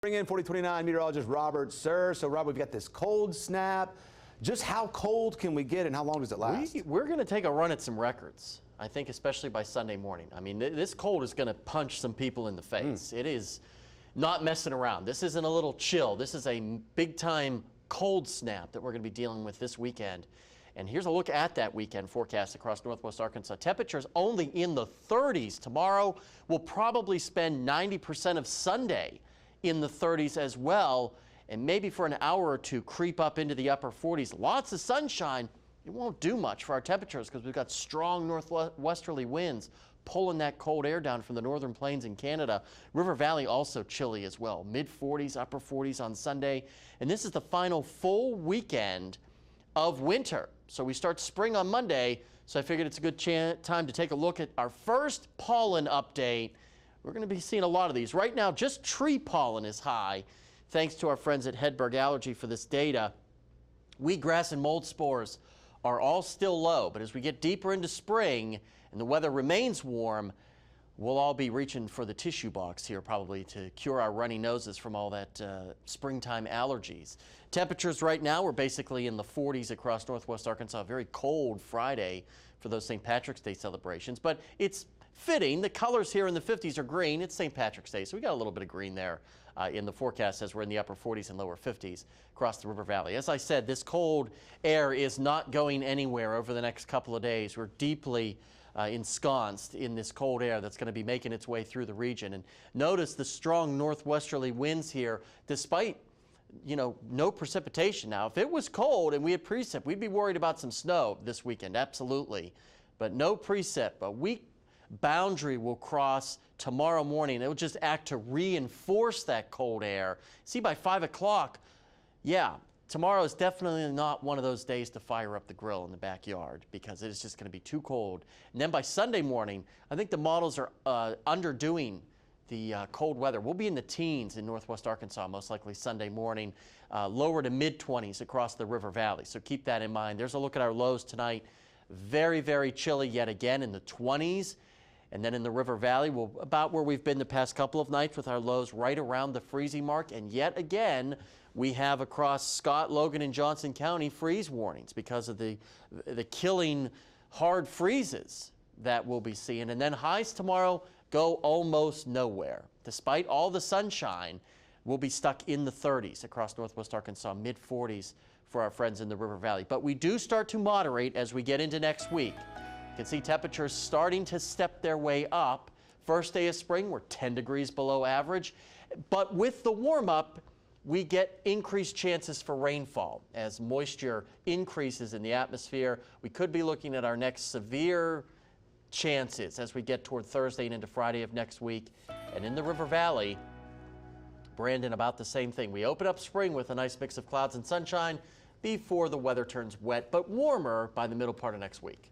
Bring in 4029 meteorologist Robert Suhr. So, Rob, we've got this cold snap. Just how cold can we get and how long does it last? We're going to take a run at some records, I think, especially by Sunday morning. I mean, this cold is going to punch some people in the face. It is not messing around. This isn't a little chill. This is a big-time cold snap that we're going to be dealing with this weekend. And here's a look at that weekend forecast across northwest Arkansas. Temperatures only in the 30s. Tomorrow, we'll probably spend 90% of Sunday in the 30s as well, and maybe for an hour or two creep up into the upper 40s. Lots of sunshine. It won't do much for our temperatures because we've got strong northwesterly winds pulling that cold air down from the northern plains in Canada. River Valley also chilly as well. Mid 40s, upper 40s on Sunday. And this is the final full weekend of winter. So we start spring on Monday. So I figured it's a good time to take a look at our first pollen update. We're going to be seeing a lot of these. Right now, just tree pollen is high, thanks to our friends at Hedberg Allergy for this data. Wheatgrass and mold spores are all still low, but as we get deeper into spring and the weather remains warm, we'll all be reaching for the tissue box here probably to cure our runny noses from all that springtime allergies. Temperatures right now are basically in the 40s across northwest Arkansas. Very cold Friday for those St. Patrick's Day celebrations, but it's fitting. The colors here in the 50s are green. It's St. Patrick's Day, so we got a little bit of green there in the forecast as we're in the upper 40s and lower 50s across the River Valley. As I said, this cold air is not going anywhere over the next couple of days. We're deeply ensconced in this cold air that's going to be making its way through the region. And notice the strong northwesterly winds here, despite no precipitation. Now, if it was cold and we had precip, we'd be worried about some snow this weekend, absolutely. But no precip. A weak boundary will cross tomorrow morning. It will just act to reinforce that cold air. See, by 5 o'clock, yeah, tomorrow is definitely not one of those days to fire up the grill in the backyard because it is just going to be too cold. And then by Sunday morning, I think the models are underdoing the cold weather. We'll be in the teens in northwest Arkansas, most likely Sunday morning, lower to mid-20s across the River Valley. So keep that in mind. There's a look at our lows tonight. Very, very chilly yet again in the 20s. And then in the River Valley, about where we've been the past couple of nights with our lows right around the freezing mark. And yet again, we have across Scott, Logan, and Johnson County freeze warnings because of the killing hard freezes that we'll be seeing. And then highs tomorrow go almost nowhere. Despite all the sunshine, we'll be stuck in the 30s across northwest Arkansas, mid 40s for our friends in the River Valley. But we do start to moderate as we get into next week. You can see temperatures starting to step their way up. First day of spring, we're 10 degrees below average. But with the warm-up, we get increased chances for rainfall as moisture increases in the atmosphere. We could be looking at our next severe chances as we get toward Thursday and into Friday of next week. And in the River Valley, Brandon, about the same thing. We open up spring with a nice mix of clouds and sunshine before the weather turns wet, but warmer by the middle part of next week.